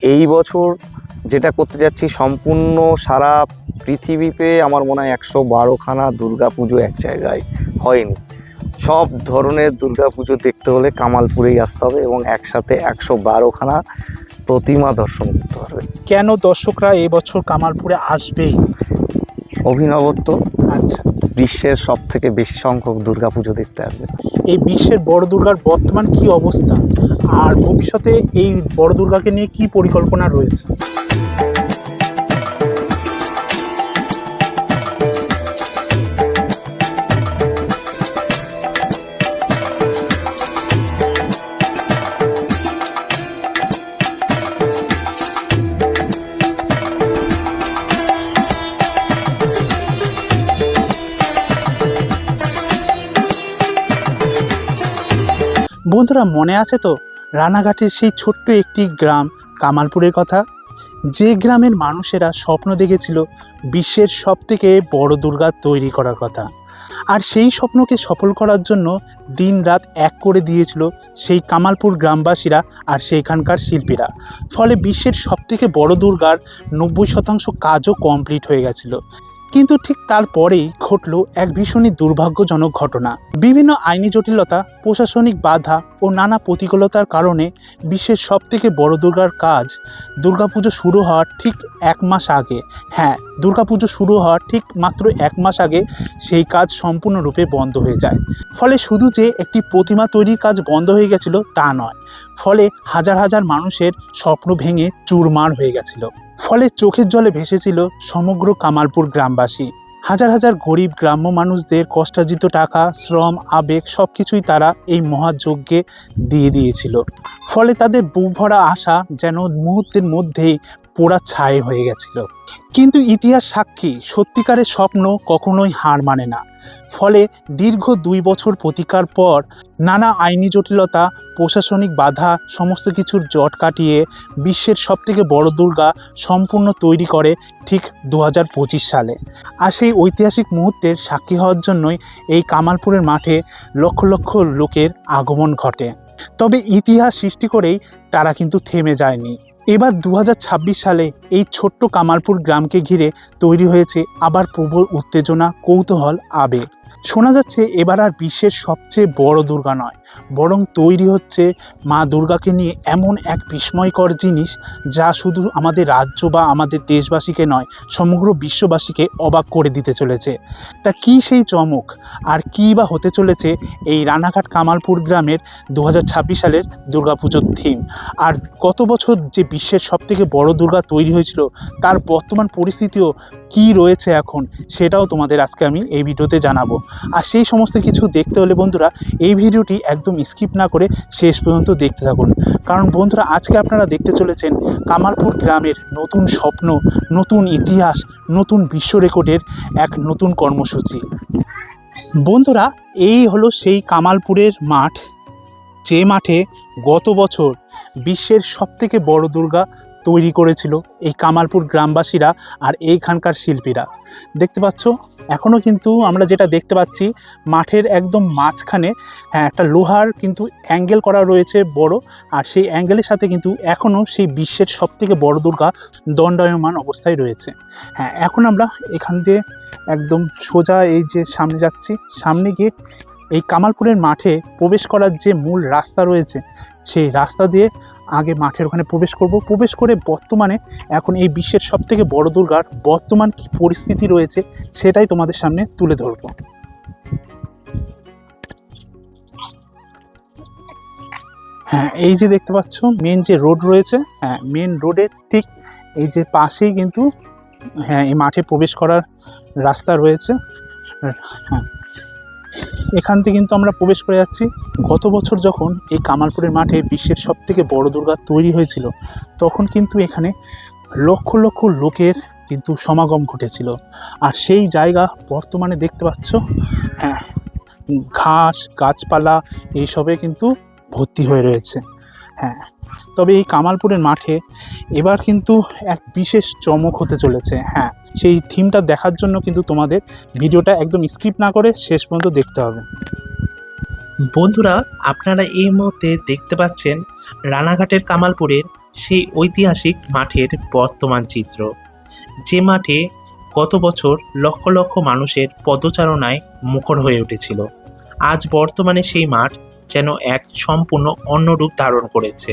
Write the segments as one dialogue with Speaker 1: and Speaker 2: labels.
Speaker 1: এই বছর যেটা করতে যাচ্ছি সম্পূর্ণ সারা পৃথিবীতে আমার মনে হয় 112খানা দুর্গাপুজো এক জায়গায় হয়নি। সব ধরনের দুর্গাপুজো দেখতে হলে কামালপুরেই আসতে হবে এবং একসাথে 112খানা প্রতিমা দর্শন করতে পারবে।
Speaker 2: কেন দর্শকরা এবছর কামালপুরে আসবেই?
Speaker 1: অভিনবত্ব,
Speaker 2: আচ্ছা,
Speaker 1: বিশ্বের সব থেকে বেশি সংখ্যক দুর্গাপুজো দেখতে আসবে।
Speaker 2: এই বিশ্বের বড় দুর্গার বর্তমান কি অবস্থা, আর ভবিষ্যতে এই বড় দুর্গাকে নিয়ে কি পরিকল্পনা রয়েছে? বন্ধুরা, মনে আছে তো রানাঘাটের সেই ছোট্ট একটি গ্রাম কামালপুরের কথা, যে গ্রামের মানুষেরা স্বপ্ন দেখেছিল বিশ্বের সবথেকে বড় দুর্গা তৈরি করার কথা, আর সেই স্বপ্নকে সফল করার জন্য দিন রাত এক করে দিয়েছিল সেই কামালপুর গ্রামবাসীরা আর সেইখানকার শিল্পীরা। ফলে বিশ্বের সবথেকে বড় দুর্গার 90% কাজও কমপ্লিট হয়ে গেছিল। কিন্তু ঠিক তারপরেই ঘটল এক ভীষণই দুর্ভাগ্যজনক ঘটনা। বিভিন্ন আইনি জটিলতা, প্রশাসনিক বাধা ও নানা প্রতিকূলতার কারণে বিশ্বের সবথেকে বড় দুর্গার কাজ দুর্গাপুজো শুরু হওয়ার ঠিক 1 মাস আগে, দুর্গাপুজো শুরু হওয়ার ঠিক মাত্র 1 মাস আগে সেই কাজ সম্পূর্ণরূপে বন্ধ হয়ে যায়। ফলে শুধু যে একটি প্রতিমা তৈরির কাজ বন্ধ হয়ে গেছিল তা নয়, ফলে হাজার হাজার মানুষের স্বপ্ন ভেঙে চুরমার হয়ে গেছিল। ফলে চোখের জলে ভেসেছিল সমগ্র কামালপুর গ্রামবাসী। হাজার হাজার গরিব গ্রাম্য মানুষদের কষ্টার্জিত টাকা, শ্রম, আবেগ সব কিছুই তারা এই মহাযজ্ঞে দিয়ে দিয়েছিল। ফলে তাদের বুক ভরা আশা যেন মুহূর্তের মধ্যেই পোড়া ছাই হয়ে গেছিল। কিন্তু ইতিহাস সাক্ষী, সত্যিকারের স্বপ্ন কখনোই হার মানে না। ফলে দীর্ঘ 2 বছর প্রতীক্ষার পর নানা আইনি জটিলতা, প্রশাসনিক বাধা, সমস্ত কিছুর জট কাটিয়ে বিশ্বের সবথেকে বড় দুর্গা সম্পূর্ণ তৈরি করে ঠিক 2025 সালে। আর সেই ঐতিহাসিক মুহূর্তের সাক্ষী হওয়ার জন্যই এই কামালপুরের মাঠে লক্ষ লক্ষ লোকের আগমন ঘটে। তবে ইতিহাস সৃষ্টি করেই তারা কিন্তু থেমে যায়নি। এবার 2026 সালে এই ছোট্ট কামালপুর গ্রামকে ঘিরে তৈরি হয়েছে আবার প্রবল উত্তেজনা, কৌতূহল, আবেগ। শোনা যাচ্ছে এবার আর বিশ্বের সবচেয়ে বড় দুর্গা নয়, বরং তৈরি হচ্ছে মা দুর্গাকে নিয়ে এমন এক বিস্ময়কর জিনিস যা শুধু আমাদের রাজ্য বা আমাদের দেশবাসীকে নয়, সমগ্র বিশ্ববাসীকে অবাক করে দিতে চলেছে। তা কী সেই চমক, আর কী বা হতে চলেছে এই রানাঘাট কামালপুর গ্রামের 2026 সালের দুর্গাপুজোর থিম? আর গত বছর যে বিশ্বের সবথেকে বড় দুর্গা তৈরি হয়েছিল তার বর্তমান পরিস্থিতিও কী রয়েছে এখন, সেটাও তোমাদের আজকে আমি এই ভিডিওতে জানাবো। আর সেই সমস্ত কিছু দেখতে হলে বন্ধুরা এই ভিডিওটি একদম স্কিপ না করে শেষ পর্যন্ত দেখতে থাকুন। কারণ বন্ধুরা, আজকে আপনারা দেখতে চলেছেন কামালপুর গ্রামের নতুন স্বপ্ন, নতুন ইতিহাস, নতুন বিশ্ব রেকর্ডের এক নতুন কর্মসূচি। বন্ধুরা, এই হলো সেই কামালপুরের মাঠ, যে মাঠে গত বছর বিশ্বের সবথেকে বড় দুর্গা তৈরি করেছিল এই কামালপুর গ্রামবাসীরা আর এইখানকার শিল্পীরা। দেখতে পাচ্ছ, এখনও কিন্তু আমরা যেটা দেখতে পাচ্ছি মাঠের একদম মাঝখানে একটা লোহার কিন্তু অ্যাঙ্গেল করা রয়েছে বড়, আর সেই অ্যাঙ্গেলের সাথে কিন্তু এখনও সেই বিশ্বের সবথেকে বড় দুর্গা দণ্ডায়মান অবস্থায় রয়েছে। এখন আমরা এখান দিয়ে একদম সোজা এই যে সামনে যাচ্ছি, সামনে গিয়ে এই কামালপুরের মাঠে প্রবেশ করার যে মূল রাস্তা রয়েছে সেই রাস্তা দিয়ে আগে মাঠের ওখানে প্রবেশ করে বর্তমানে এখন এই বিশ্বের সবথেকে বড় দুর্গার বর্তমান কি পরিস্থিতি রয়েছে সেটাই তোমাদের সামনে তুলে ধরব। এই যে দেখতে পাচ্ছ মেন যে রোড রয়েছে, মেন রোডের ঠিক এই যে পাশেই কিন্তু এই মাঠে প্রবেশ করার রাস্তা রয়েছে। এখান থেকে কিন্তু আমরা প্রবেশ করে যাচ্ছি। গত বছর যখন এই কামালপুরের মাঠে বিশ্বের সবথেকে বড় দুর্গা তৈরি হয়েছিল তখন কিন্তু এখানে লক্ষ লক্ষ লোকের কিন্তু সমাগম ঘটেছিল। আর সেই জায়গা বর্তমানে দেখতে পাচ্ছ ঘাস, গাছপালা এইসবে কিন্তু ভর্তি হয়ে রয়েছে। তবে এই কামালপুরের মাঠে এবার কিন্তু এক বিশেষ চমক হতে চলেছে। সেই থিমটা দেখার জন্য কিন্তু তোমাদের ভিডিওটা একদম স্কিপ না করে শেষ পর্যন্ত দেখতে হবে।
Speaker 3: বন্ধুরা, আপনারা এই মুহূর্তে দেখতে পাচ্ছেন রানাঘাটের কামালপুরের সেই ঐতিহাসিক মাঠের বর্তমান চিত্র, যে মাঠে গত বছর লক্ষ লক্ষ মানুষের পদচারণায় মুখর হয়ে উঠেছিল। আজ বর্তমানে সেই মাঠ যেন এক সম্পূর্ণ অন্য রূপ ধারণ করেছে।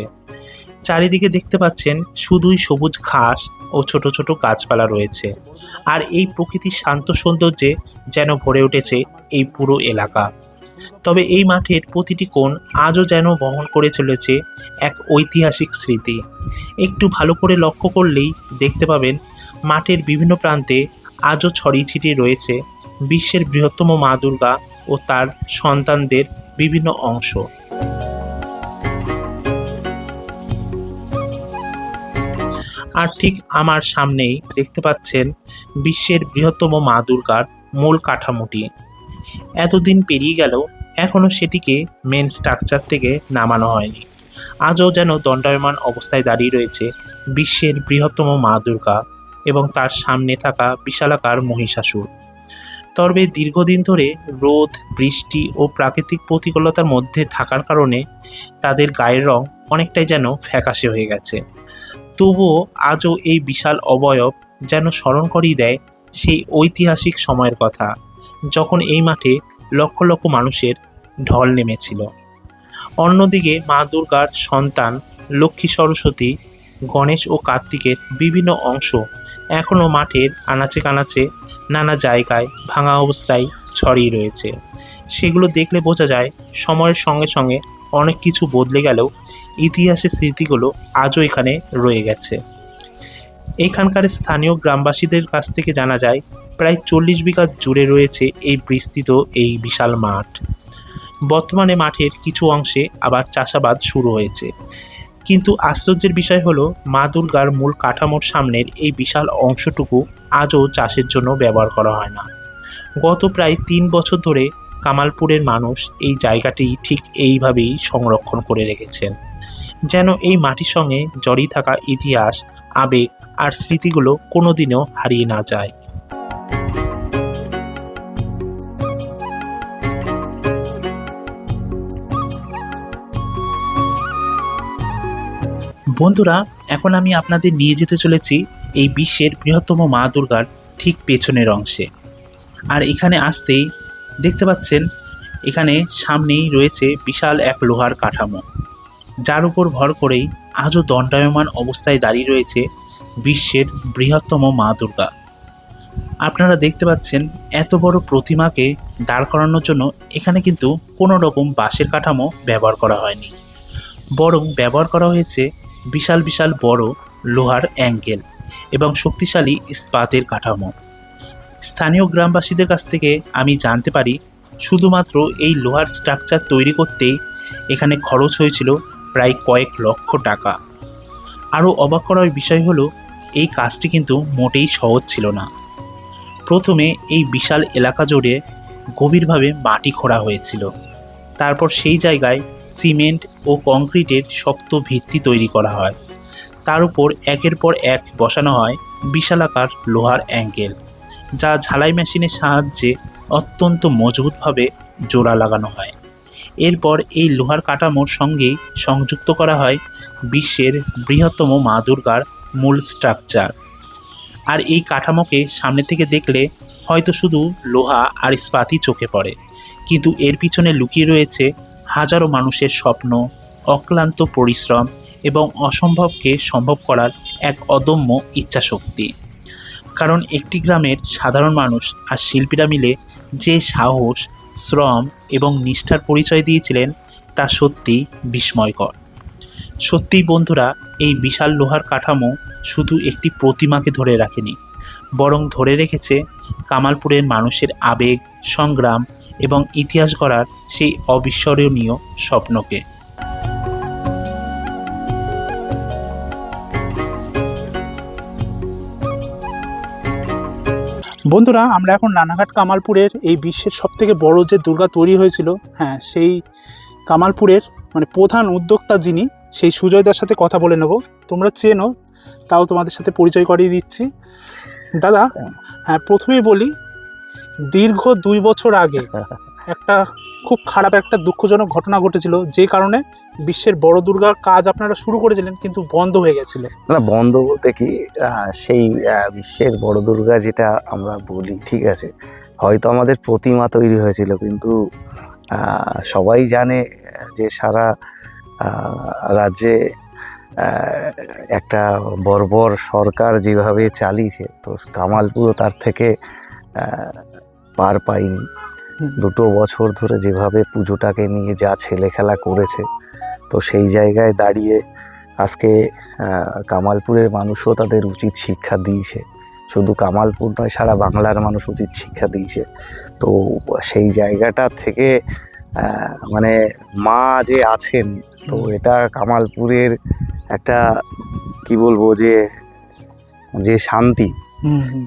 Speaker 3: চারিদিকে দেখতে পাচ্ছেন শুধুই সবুজ ঘাস ও ছোট ছোট গাছপালা রয়েছে, আর এই প্রকৃতির শান্ত সৌন্দর্যে যেন ভরে উঠেছে এই পুরো এলাকা। তবে এই মাঠের প্রতিটি কোণ আজও যেন বহন করে চলেছে এক ঐতিহাসিক স্মৃতি। একটু ভালো করে লক্ষ্য করলেই দেখতে পাবেন মাঠের বিভিন্ন প্রান্তে আজও ছড়িয়ে ছিটিয়ে রয়েছে বিশ্বের বৃহত্তম মা দুর্গা ও তার সন্তানদের বিভিন্ন অংশ। আর ঠিক আমার সামনেই দেখতে পাচ্ছেন বিশ্বের বৃহত্তম মা দুর্গার মূল কাঠামোটি। এতদিন পেরিয়ে গেল এখনও সেটিকে মেন স্ট্রাকচার থেকে নামানো হয়নি। আজও যেন দণ্ডায়মান অবস্থায় দাঁড়িয়ে রয়েছে বিশ্বের বৃহত্তম মা দুর্গা এবং তার সামনে থাকা বিশালাকার মহিষাসুর। তবে দীর্ঘদিন ধরে রোদ, বৃষ্টি ও প্রাকৃতিক প্রতিকূলতার মধ্যে থাকার কারণে তাদের গায়ের রং অনেকটাই যেন ফ্যাকাশে হয়ে গেছে। তবুও আজও এই বিশাল অবয়ব যেন স্মরণ করিয়ে দেয় সেই ঐতিহাসিক সময়ের কথা, যখন এই মাঠে লক্ষ লক্ষ মানুষের ঢল নেমেছিল। অন্যদিকে মা দুর্গার সন্তান লক্ষ্মী, সরস্বতী, গণেশ ও কার্তিকের বিভিন্ন অংশ এখনও মাঠের আনাচে কানাচে নানা জায়গায় ভাঙা অবস্থায় ছড়িয়ে রয়েছে। সেগুলো দেখলে বোঝা যায় সময়ের সঙ্গে সঙ্গে অনেক কিছু বদলে গেলেও ইতিহাসের স্মৃতিগুলো আজও এখানে রয়ে গেছে। এখানকার স্থানীয় গ্রামবাসীদের কাছ থেকে জানা যায় প্রায় 40 বিঘা জুড়ে রয়েছে এই বিস্তৃত এই বিশাল মাঠ। বর্তমানে মাঠের কিছু অংশে আবার চাষাবাদ শুরু হয়েছে, কিন্তু আশ্চর্যের বিষয় হলো মা দুর্গার মূল কাঠামোর সামনের এই বিশাল অংশটুকু আজও চাষের জন্য ব্যবহার করা হয় না। গত প্রায় 3 বছর ধরে কামালপুরের মানুষ এই জায়গাটি ঠিক এইভাবেই সংরক্ষণ করে রেখেছেন, যেন এই মাটির সঙ্গে জড়িয়ে থাকা ইতিহাস, আবেগ আর স্মৃতিগুলো কোনোদিনও হারিয়ে না যায়। বন্ধুরা, এখন আমি আপনাদের নিয়ে যেতে চলেছি এই বিশ্বের বৃহত্তম মা দুর্গার ঠিক পেছনের অংশে। আর এখানে আসতেই দেখতে পাচ্ছেন এখানে সামনেই রয়েছে বিশাল এক লোহার কাঠামো, যার উপর ভর করেই আজও দণ্ডায়মান অবস্থায় দাঁড়িয়ে রয়েছে বিশ্বের বৃহত্তম মা দুর্গা। আপনারা দেখতে পাচ্ছেন এত বড় প্রতিমাকে দাঁড় করানোর জন্য এখানে কিন্তু কোনো রকম বাঁশের কাঠামো ব্যবহার করা হয়নি, বরং ব্যবহার করা হয়েছে বিশাল বিশাল বড় লোহার অ্যাঙ্গেল এবং শক্তিশালী ইস্পাতের কাঠামো। স্থানীয় গ্রামবাসীদের কাছ থেকে আমি জানতে পারি শুধুমাত্র এই লোহার স্ট্রাকচার তৈরি করতেই এখানে খরচ হয়েছিল প্রায় কয়েক লক্ষ টাকা। আরও অবাক করার বিষয় হলো এই কাজটি কিন্তু মোটেই সহজ ছিল না। প্রথমে এই বিশাল এলাকা জুড়ে গভীরভাবে মাটি খোঁড়া হয়েছিল, তারপর সেই জায়গায় সিমেন্ট ও কংক্রিটের শক্ত ভিত্তি তৈরি করা হয়, তার উপর একের পর এক বসানো হয় বিশালাকার লোহার অ্যাঙ্গেল, যা ঝালাই মেশিনের সাহায্যে অত্যন্ত মজবুতভাবে জোড়া লাগানো হয়। এরপর এই লোহার কাঠামোর সঙ্গেই সংযুক্ত করা হয় বিশ্বের বৃহত্তম মা দুর্গার মূল স্ট্রাকচার। আর এই কাঠামোকে সামনে থেকে দেখলে হয়তো শুধু লোহা আর ইস্পাতই চোখে পড়ে, কিন্তু এর পিছনে লুকিয়ে রয়েছে হাজারো মানুষের স্বপ্ন, অক্লান্ত পরিশ্রম এবং অসম্ভবকে সম্ভব করার এক অদম্য ইচ্ছাশক্তি। কারণ একটি গ্রামের সাধারণ মানুষ আর শিল্পীরা মিলে যে সাহস, শ্রম এবং নিষ্ঠার পরিচয় দিয়েছিলেন তা সত্যিই বিস্ময়কর। সত্যিই বন্ধুরা, এই বিশাল লোহার কাঠামো শুধু একটি প্রতিমাকে ধরে রাখেনি, বরং ধরে রেখেছে কামালপুরের মানুষের আবেগ, সংগ্রাম এবং ইতিহাস গড়ার সেই অবিস্মরণীয় স্বপ্নকে।
Speaker 2: বন্ধুরা, আমরা এখন রানাঘাট কামালপুরের এই বিশ্বের সবথেকে বড় যে দুর্গা তৈরি হয়েছিল, হ্যাঁ, সেই কামালপুরের প্রধান উদ্যোক্তা যিনি, সেই সুজয়দার সাথে কথা বলে নেব। তোমরা চেনো, তাও তোমাদের সাথে পরিচয় করিয়ে দিচ্ছি। দাদা, হ্যাঁ, প্রথমেই বলি, দীর্ঘ 2 বছর আগে একটা খুব খারাপ একটা দুঃখজনক ঘটনা ঘটেছিল, যে কারণে বিশ্বের বড় দুর্গার কাজ আপনারা শুরু করেছিলেন কিন্তু বন্ধ হয়ে গেছিল।
Speaker 1: না, বন্ধ বলতে কি, সেই বিশ্বের বড় দুর্গা যেটা আমরা বলি, ঠিক আছে, হয়তো আমাদের প্রতিমা তৈরি হয়েছিল, কিন্তু সবাই জানে যে সারা রাজ্যে একটা বর্বর সরকার যেভাবে চালিয়েছে, তো কামালপুরও তার থেকে পার পায়নি। 2 বছর ধরে যেভাবে পুজোটাকে নিয়ে যা ছেলে খেলা করেছে, তো সেই জায়গায় দাঁড়িয়ে আজকে কামালপুরের মানুষও তাদের উচিত শিক্ষা দিয়েছে। শুধু কামালপুর নয়, সারা বাংলার মানুষ উচিত শিক্ষা দিয়েছে। তো সেই জায়গাটা থেকে মানে মা যে আছেন, তো এটা কামালপুরের একটা কি বলবো, যে শান্তি,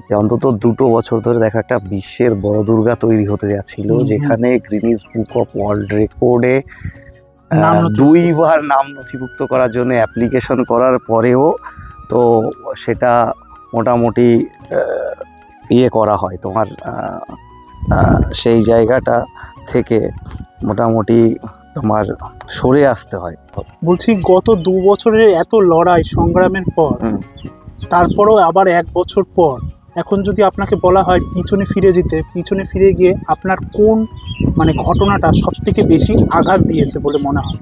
Speaker 1: যে অন্তত 2 বছর ধরে দেখা একটা বিশ্বের বড় দুর্গা তৈরি হতে যাচ্ছিল, যেখানে গ্রিনিস বুক অফ ওয়ার্ল্ড রেকর্ডে 2 বার নাম নথিভুক্ত করার জন্য অ্যাপ্লিকেশন করার পরেও তো সেটা মোটামুটি করা হয় তোমার, সেই জায়গাটা থেকে মোটামুটি তোমার সরে আসতে হয়।
Speaker 2: বলছি, গত 2 বছরের এত লড়াই সংগ্রামের পর, তারপরেও আবার 1 বছর পর এখন যদি আপনাকে বলা হয় পিছনে ফিরে যেতে, পিছনে ফিরে গিয়ে আপনার কোন মানে ঘটনাটা সবথেকে বেশি আঘাত দিয়েছে বলে মনে হয়?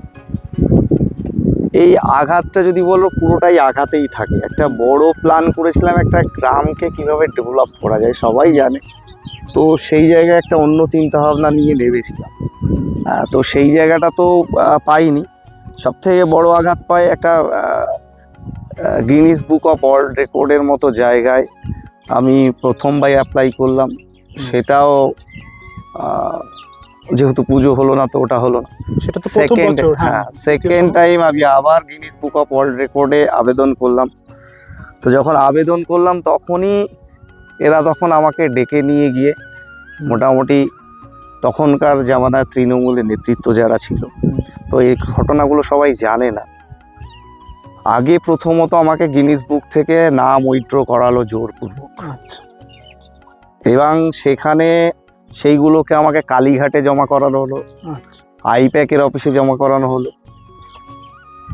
Speaker 1: এই আঘাতটা যদি বলো, পুরোটাই আঘাতেই থাকে। একটা বড় প্ল্যান করেছিলাম একটা গ্রামকে কিভাবে ডেভেলপ করা যায়, সবাই জানে, তো সেই জায়গায় একটা অন্য চিন্তাভাবনা নিয়ে নেমেছিলাম। তো সেই জায়গাটা তো পাইনি। সবথেকে বড় আঘাত পাই একটা গিনিস বুক অফ ওয়ার্ল্ড রেকর্ডের মতো জায়গায় আমি প্রথমবার অ্যাপ্লাই করলাম, সেটাও যেহেতু পুজো হলো না, তো ওটা হলো না।
Speaker 2: সেটা তো প্রথম বছর। হ্যাঁ,
Speaker 1: সেকেন্ড টাইম আমি আবার গিনিস বুক অফ ওয়ার্ল্ড রেকর্ডে আবেদন করলাম। তো যখন আবেদন করলাম তখনই তখন আমাকে ডেকে নিয়ে গিয়ে মোটামুটি তখনকার জামানায় তৃণমূলের নেতৃত্ব যারা ছিল, তো এই ঘটনাগুলো সবাই জানে না। আগে প্রথমত আমাকে গিনিস বুক থেকে নাম উইথড্র করালো জোরপূর্বক,
Speaker 2: আচ্ছা,
Speaker 1: এবং সেখানে সেইগুলোকে আমাকে কালীঘাটে জমা করানো হলো,
Speaker 2: আচ্ছা,
Speaker 1: আইপ্যাকের অফিসে জমা করানো হলো,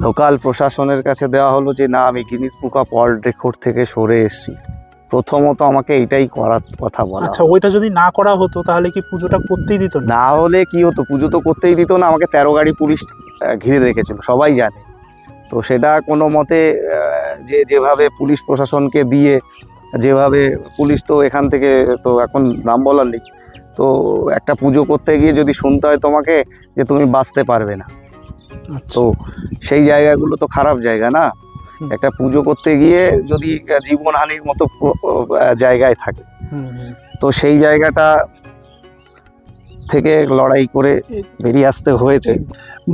Speaker 1: লোকাল প্রশাসনের কাছে দেওয়া হলো যে না, আমি Guinness book of world record থেকে সরে এসেছি। প্রথমত আমাকে এইটাই করার কথা বলা।
Speaker 2: আচ্ছা, ওইটা যদি না করা হতো তাহলে কি পুজোটা করতেই দিত না?
Speaker 1: না হলে কি হতো, পুজো তো করতেই দিত না। আমাকে 13 গাড়ি পুলিশ ঘিরে রেখেছিল, সবাই জানে। তো সেটা কোনো মতে যেভাবে পুলিশ প্রশাসনকে দিয়ে, যেভাবে পুলিশ তো এখান থেকে তো এখন নাম বলার নেই, তো একটা পুজো করতে গিয়ে যদি শুনতে হয় তোমাকে যে তুমি বাঁচতে পারবে না, তো সেই জায়গাগুলো তো খারাপ জায়গা না। একটা পুজো করতে গিয়ে যদি জীবনহানির মতো জায়গায় থাকে, তো সেই জায়গাটা থেকে লড়াই করে বেরিয়ে আসতে হয়েছে।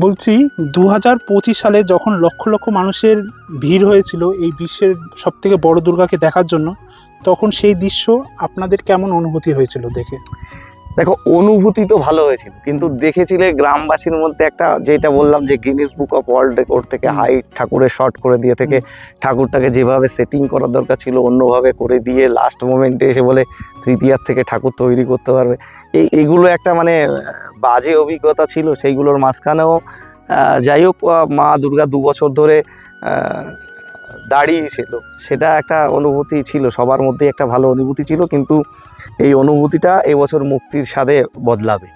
Speaker 2: বলছি, 2025 সালে যখন লক্ষ লক্ষ মানুষের ভিড় হয়েছিল এই বিশ্বের সবথেকে বড় দুর্গাকে দেখার জন্য, তখন সেই দৃশ্য আপনাদের কেমন অনুভূতি হয়েছিল দেখে?
Speaker 1: দেখো, অনুভূতি তো ভালো হয়েছিল, কিন্তু দেখেছিলে গ্রামবাসীর মধ্যে একটা, যেটা বললাম যে Guinness book of world record থেকে হাইট ঠাকুরের শর্ট করে দিয়ে থেকে ঠাকুরটাকে যেভাবে সেটিং করার দরকার ছিল অন্যভাবে করে দিয়ে লাস্ট মোমেন্টে এসে বলে তৃতীয়ার থেকে ঠাকুর তৈরি করতে পারবে। এইগুলো একটা মানে বাজে অভিজ্ঞতা ছিল। সেইগুলোর মাঝখানেও যাই হোক, মা দুর্গা 2 বছর ধরে দাঁড়িয়েছিল, সেটা একটা অনুভূতি ছিল, সবার মধ্যে একটা ভালো অনুভূতি ছিল। কিন্তু এই অনুভূতিটা এবছর মুক্তির স্বাদে বদলাবে।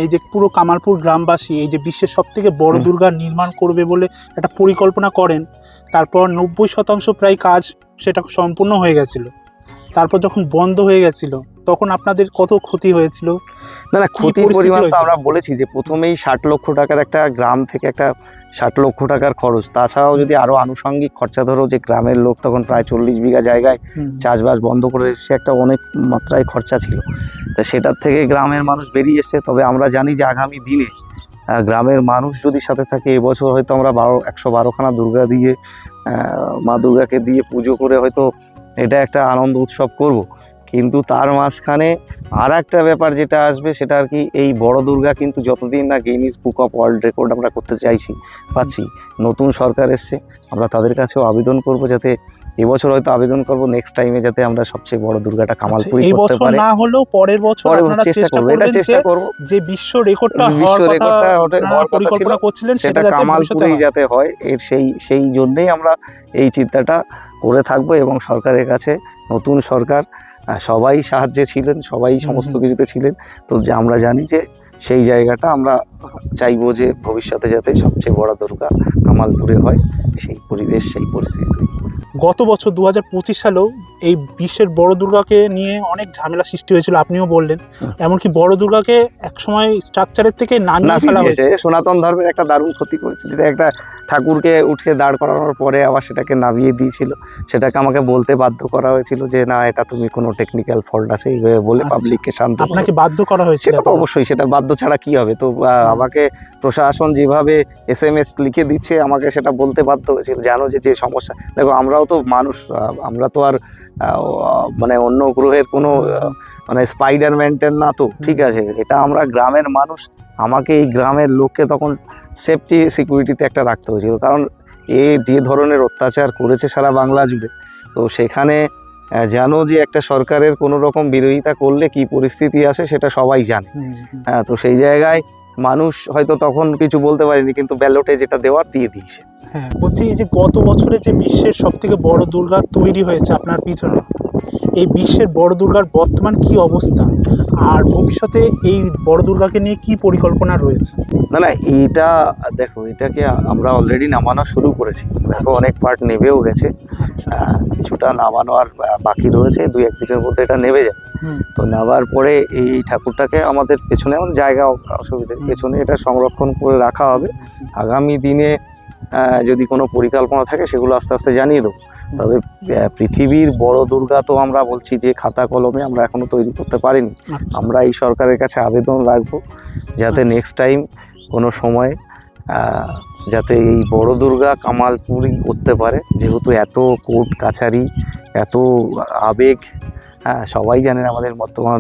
Speaker 2: এই যে পুরো কামালপুর গ্রামবাসী এই যে বিশ্বের সবথেকে বড় দুর্গা নির্মাণ করবে বলে একটা পরিকল্পনা করেন, তারপর 90% প্রায় কাজ সেটা সম্পূর্ণ হয়ে গেছিল, তারপর যখন বন্ধ হয়ে গেছিল তখন আপনাদের কত ক্ষতি হয়েছিল?
Speaker 1: না, ক্ষতির পরিমাণ তো আমরা বলেছি যে প্রথমেই 60 লক্ষ টাকার একটা গ্রাম থেকে একটা 60 লক্ষ টাকার খরচ, তাছাড়াও যদি আরও আনুষঙ্গিক খরচা ধরো, যে গ্রামের লোক তখন প্রায় 40 বিঘা জায়গায় চাষবাস বন্ধ করে, সে একটা অনেক মাত্রায় খরচা ছিল। তা সেটার থেকে গ্রামের মানুষ বেরিয়ে এসছে। তবে আমরা জানি যে আগামী দিনে গ্রামের মানুষ যদি সাথে থাকে, এবছর হয়তো আমরা 112খানা দুর্গা দিয়ে, মা দুর্গাকে দিয়ে পুজো করে হয়তো এটা একটা আনন্দ উৎসব করব। কিন্তু তার মাঝখানে আর একটা ব্যাপার যেটা আসবে সেটা আর কি, এই বড় দুর্গা কিন্তু যতদিন না Guinness book of world record আমরা করতে পাচ্ছি, নতুন সরকার এসছে, আমরা তাদের কাছেও আবেদন করব যাতে এবছর হয়তো আবেদন করব নেক্সট টাইমে যাতে আমরা সবচেয়ে বড় দুর্গাটা কামালপুরি
Speaker 2: এই
Speaker 1: করতে
Speaker 2: বছর
Speaker 1: পারি।
Speaker 2: না হলেও পরের বছর আপনারা
Speaker 1: চেষ্টা করব, এটা
Speaker 2: করবেন
Speaker 1: চেষ্টা করব
Speaker 2: যে বিশ্ব রেকর্ডটা
Speaker 1: বিশ্ব
Speaker 2: হওয়ার
Speaker 1: রেকর্ডটা
Speaker 2: কথা পরিকল্পনা করছিলেন
Speaker 1: সেটা
Speaker 2: যাতে ভবিষ্যতে
Speaker 1: কামালপুরেই
Speaker 2: হয়।
Speaker 1: যাতে হয়, এর সেই জন্যেই আমরা এই চিন্তাটা করে থাকবো। এবং সরকারের কাছে নতুন সরকার সবাই সাহায্যে ছিলেন, সবাই সমস্ত কিছুতে ছিলেন, তো যে আমরা জানি যে সেই জায়গাটা আমরা চাইবো যে ভবিষ্যতে যাতে সবচেয়ে বড় দুর্গা কামালপুরে হয়, সেই পরিবেশ সেই পরিস্থিতি তৈরি।
Speaker 2: গত বছর 2025 সালেও এই বিশ্বের বড় দুর্গাকে নিয়ে অনেক ঝামেলা সৃষ্টি হয়েছিল, আপনিও বললেন। এমনকি বড় দুর্গাকে একসময় স্ট্রাকচারের থেকে নামিয়ে ফেলা হয়েছে।
Speaker 1: সনাতন ধর্মের একটা দারুণ ক্ষতি করেছে, যেটা একটা ঠাকুরকে উঠে দাঁড় করানোর পরে আবার সেটাকে নামিয়ে দিয়েছিল, সেটাকে আমাকে বলতে বাধ্য করা হয়েছিল যে না, এটা তুমি কোনো টেকনিক্যাল ফল্ট আছে এইভাবে বলে পাবলিককে শান্ত করো।
Speaker 2: আপনাকে বাধ্য করা হয়েছিল?
Speaker 1: সেটা তো অবশ্যই, সেটা বাধ্য ছাড়া কি হবে। তো আমাকে প্রশাসন যেভাবে SMS লিখে দিচ্ছে আমাকে সেটা বলতে বাধ্য হয়েছিল। জানো যে সমস্যা, দেখো আমরাও তো মানুষ, আমরা তো আর মানে অন্য গ্রহের কোনো মানে স্পাইডারম্যান না তো, ঠিক আছে, এটা আমরা গ্রামের মানুষ। আমাকে এই গ্রামের লোককে তখন সেফটি সিকিউরিটিতে একটা রাখতে হয়েছিল, কারণ যে ধরনের অত্যাচার করেছে সারা বাংলা জুড়ে। তো সেখানে জানো যে একটা সরকারের কোনো রকম বিরোধিতা করলে কি পরিস্থিতি আসে সেটা সবাই জানে। হ্যাঁ, তো সেই জায়গায় মানুষ হয়তো তখন কিছু বলতে পারেনি, কিন্তু ব্যালটে যেটা দেওয়ার দিয়ে দিয়েছে।
Speaker 2: হ্যাঁ, বলছি এই যে গত বছরে যে বিশ্বের সবথেকে বড় দুর্গা তৈরি হয়েছে আপনার পিছনে, এই বিশ্বের বড় দুর্গার বর্তমান কি অবস্থা, আর ভবিষ্যতে এই বড় দুর্গাকে নিয়ে কি পরিকল্পনা রয়েছে?
Speaker 1: না, এইটা দেখো, এটাকে আমরা অলরেডি নামানো শুরু করেছি। দেখো অনেক পার্ট নেবেও গেছে, কিছুটা নামানো আর বাকি রয়েছে, 2-1 দিনের মধ্যে এটা নেবে যাবে। তো নেওয়ার পরে এই ঠাকুরটাকে আমাদের পেছনে, আমাদের জায়গা অসুবিধে, পেছনে এটা সংরক্ষণ করে রাখা হবে। আগামী দিনে যদি কোনো পরিকল্পনা থাকে সেগুলো আস্তে আস্তে জানিয়ে দেবো। তবে পৃথিবীর বড় দুর্গা তো আমরা বলছি যে খাতা কলমে আমরা এখনো তৈরি করতে পারিনি। আমরা এই সরকারের কাছে আবেদন রাখবো যাতে নেক্সট টাইম কোনো সময় যাতে এই বড় দুর্গা কামালপুরি করতে পারে, যেহেতু এত কোর্ট কাছারি, এত আবেগ। সবাই জানেন, আমাদের বর্তমান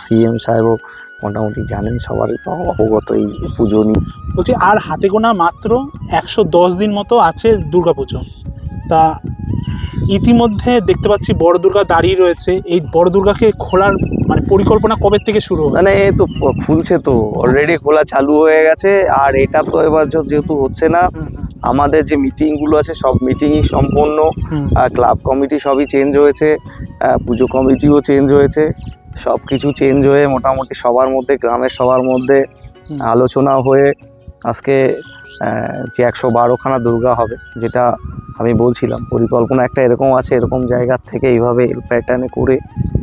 Speaker 1: CM সাহেবও মোটামুটি জানেন, সবার অবগত এই পুজো নিয়ে।
Speaker 2: বলছি আর হাতে গোনা মাত্র 110 দিন মতো আছে দুর্গা পুজো। তা ইতিমধ্যে দেখতে পাচ্ছি বড় দুর্গা দাঁড়িয়ে রয়েছে, এই বড় দুর্গাকে খোলার মানে পরিকল্পনা কবে থেকে শুরু হবে?
Speaker 1: মানে এই তো খুলছে, তো অলরেডি খোলা চালু হয়ে গেছে। আর এটা তো এবার যেহেতু হচ্ছে না, আমাদের যে মিটিংগুলো আছে সব মিটিংই সম্পূর্ণ, ক্লাব কমিটি সবই চেঞ্জ হয়েছে, পুজো কমিটিও চেঞ্জ হয়েছে, সব কিছু চেঞ্জ হয়ে মোটামুটি সবার মধ্যে, গ্রামের সবার মধ্যে আলোচনা হয়ে আজকে যে 112খানা দুর্গা হবে, যেটা আমি বলছিলাম পরিকল্পনা একটা এরকম আছে, এরকম জায়গার থেকে এইভাবে এল প্যাটার্নে করে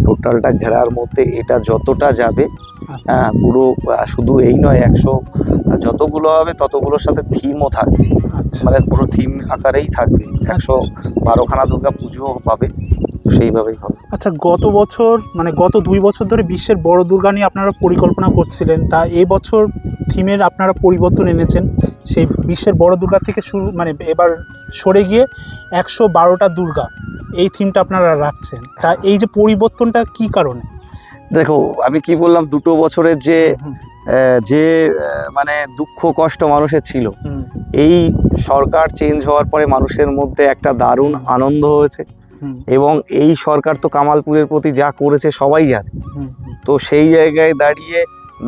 Speaker 1: টোটালটা ঘেরার মধ্যে এটা যতটা যাবে, পুরো শুধু এই নয়, 100 যতগুলো হবে ততগুলোর সাথে থিমও থাকবে, মানে পুরো থিম আকারেই থাকবে। 112খানা দুর্গা পুজো পাবে, সেইভাবেই হবে।
Speaker 2: আচ্ছা, গত বছর মানে গত 2 বছর ধরে বিশ্বের বড় দুর্গা নিয়ে আপনারা পরিকল্পনা করছিলেন, তা এই বছর থিমের আপনারা পরিবর্তন এনেছেন, সেই বিশ্বের বড় দুর্গা থেকে শুরু মানে এবার সরে গিয়ে 112টা দুর্গা এই থিমটা আপনারা রাখছেন। তা এই যে পরিবর্তনটা কি কারণে?
Speaker 1: দেখো আমি কি বললাম, 2 বছরের যে মানে দুঃখ কষ্ট মানুষের ছিল, এই সরকার চেঞ্জ হওয়ার পরে মানুষের মধ্যে একটা দারুণ আনন্দ হয়েছে। এবং এই সরকার তো কামালপুরের প্রতি যা করেছে সবাই জানে। তো সেই জায়গায় দাঁড়িয়ে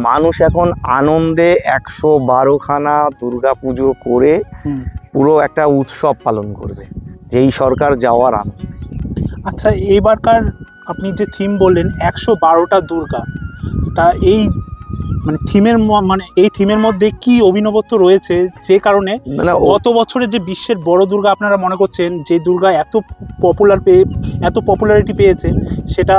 Speaker 1: মানুষ এখন আনন্দে 112খানা দুর্গা পুজো করে পুরো একটা উৎসব পালন করবে, যে এই সরকার যাওয়ার আনন্দে।
Speaker 2: আচ্ছা, এইবারকার আপনি যে থিম বললেন 112টা দুর্গা, তা এই মানে এই থিমের মধ্যে কি অভিনবত্ব রয়েছে যে কারণে গত বছরের যে বিশ্বের বড় দুর্গা আপনারা মনে করছেন যে দুর্গা এত পপুলারিটি পেয়েছে, সেটা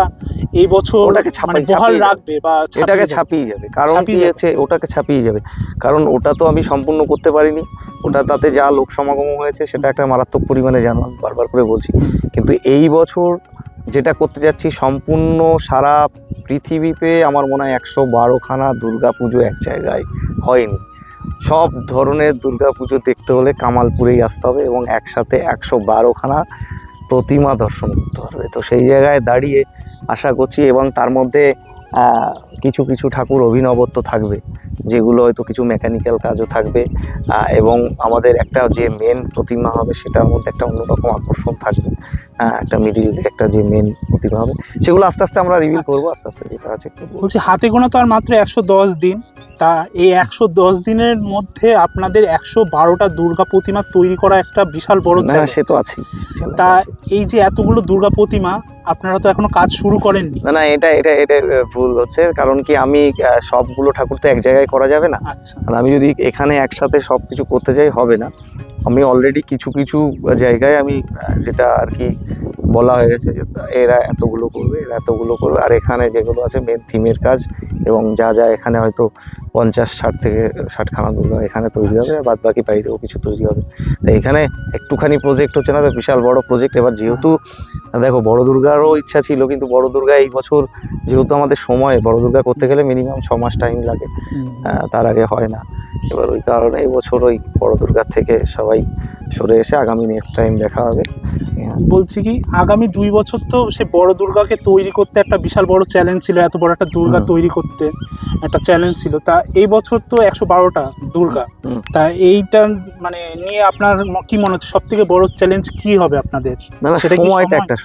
Speaker 2: এই বছর
Speaker 1: ওটাকে
Speaker 2: বহাল রাখবে বা
Speaker 1: এটাকে ছাপিয়ে যাবে? কারণ কি হচ্ছে, ওটাকে ছাপিয়ে যাবে, কারণ ওটা তো আমি সম্পূর্ণ করতে পারিনি। ওটা তাতে যা লোক সমাগম হয়েছে সেটা একটা মারাত্মক পরিমাণে জানো, বারবার করে বলছি। কিন্তু এই বছর যেটা করতে যাচ্ছি, সম্পূর্ণ সারা পৃথিবীতে আমার মনে হয় 112খানা দুর্গা পুজো এক জায়গায় হয়নি। সব ধরনের দুর্গা পুজো দেখতে হলে কামালপুরেই আসতে হবে, এবং একসাথে 112খানা প্রতিমা দর্শন করতে পারবে। তো সেই জায়গায় দাঁড়িয়ে আশা করছি, এবং তার মধ্যে কিছু কিছু ঠাকুর অভিনবত্ব থাকবে, যেগুলো হয়তো কিছু মেকানিক্যাল কাজও থাকবে, এবং আমাদের একটা যে মেন প্রতিমা হবে সেটার মধ্যে একটা অন্যরকম আকর্ষণ থাকবে। একটা মিডিল একটা যে মেন প্রতিমা হবে, সেগুলো আস্তে আস্তে আমরা রিভিল করবো, আস্তে আস্তে যেটা আছে করবো।
Speaker 2: বলছি হাতে গোনা তো আর মাত্র 110 দিন, তা এই 110 দিনের মধ্যে আপনাদের 112টা দুর্গা প্রতিমা তৈরি করা একটা বিশাল বড়
Speaker 1: না
Speaker 2: চ্যালেঞ্জ।
Speaker 1: সে তো আছেই।
Speaker 2: তা এই যে এতগুলো দুর্গা প্রতিমা, আপনারা তো এখনো কাজ শুরু করেননি।
Speaker 1: না না, এটা এটা এটা ভুল হচ্ছে, কারণ কি আমি সবগুলো ঠাকুর তো এক জায়গায় করা যাবে না।
Speaker 2: আচ্ছা,
Speaker 1: আর আমি যদি এখানে একসাথে সব কিছু করতে যাই হবে না। আমি অলরেডি কিছু কিছু জায়গায় আমি যেটা আর কি বলা হয়ে গেছে যে এরা এতগুলো করবে, এরা এতগুলো করবে, আর এখানে যেগুলো আছে মেন থিমের কাজ, এবং যা যা এখানে হয়তো 50-60 থেকে 60খানা দুর্গা এখানে তৈরি হবে, আর বাদ বাকি বাইরেও কিছু তৈরি হবে। তো এখানে একটুখানি প্রজেক্ট হচ্ছে না, তো বিশাল বড় প্রজেক্ট। এবার যেহেতু দেখো বড় দুর্গারও ইচ্ছা ছিল, কিন্তু বড় দুর্গা এই বছর যেহেতু আমাদের সময়, বড় দুর্গা করতে গেলে মিনিমাম 6 মাস টাইম লাগে, তার আগে হয় না। এবার ওই কারণে এই বছর ওই বড় দুর্গার থেকে সবাই সরে এসে আগামী নেক্সট টাইম দেখা হবে।
Speaker 2: বলছি কি আগামী 2 বছর তো সে বড় দুর্গাকে তৈরি করতে একটা বিশাল বড় চ্যালেঞ্জ ছিল, এত বড় একটা দুর্গা তৈরি করতে একটা চ্যালেঞ্জ ছিল। তা এই বছর তো 112টা দুর্গা, তা এইটা মানে নিয়ে আপনার কি মনে হচ্ছে সব থেকে বড় চ্যালেঞ্জ কি হবে আপনাদের?
Speaker 1: না না,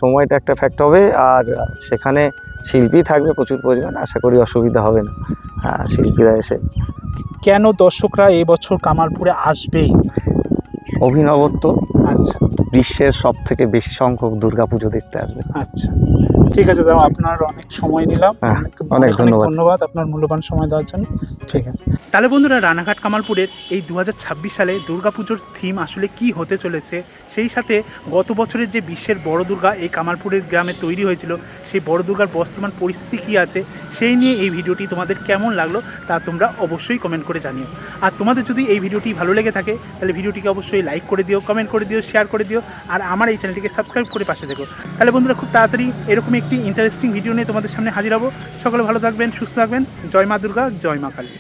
Speaker 1: সময়টা একটা ফ্যাক্ট হবে, আর সেখানে শিল্পী থাকবে প্রচুর পরিমাণে, আশা করি অসুবিধা হবে না। শিল্পীরা এসে
Speaker 2: কেন দর্শকরা এই বছর কামালপুরে আসবেই?
Speaker 1: অভিনবত্ব,
Speaker 2: আচ্ছা
Speaker 1: বিশ্বের সব থেকে বেশি সংখ্যক দুর্গাপুজো দেখতে আসবে।
Speaker 2: আচ্ছা, ঠিক আছে দাদা, আপনার অনেক সময় নিলাম,
Speaker 1: অনেক
Speaker 2: ধন্যবাদ আপনার মূল্যবান সময় দেওয়ার জন্য। ঠিক আছে, তাহলে বন্ধুরা, রানাঘাট কামালপুরের এই 2026 সালে দুর্গাপুজোর থিম আসলে কি হতে চলেছে, সেই সাথে গত বছরের যে বিশ্বের বড় দুর্গা এই কামালপুরের গ্রামে তৈরি হয়েছিল, সেই বড় দুর্গার বর্তমান পরিস্থিতি কী আছে, সেই নিয়ে এই ভিডিওটি তোমাদের কেমন লাগলো তা তোমরা অবশ্যই কমেন্ট করে জানিও। আর তোমাদের যদি এই ভিডিওটি ভালো লেগে থাকে তাহলে ভিডিওটিকে অবশ্যই লাইক করে দিও, কমেন্ট করে দিও, শেয়ার করে দিও, আর আমার এই চ্যানেলটিকে সাবস্ক্রাইব করে পাশে থেকো। তাহলে বন্ধুরা, খুব তাড়াতাড়ি এরকম একটি ইন্টারেস্টিং ভিডিও নিয়ে তোমাদের সামনে হাজির হব। সকলে ভালো থাকবেন, সুস্থ থাকবেন। জয় মা দুর্গা, জয় মা কালী।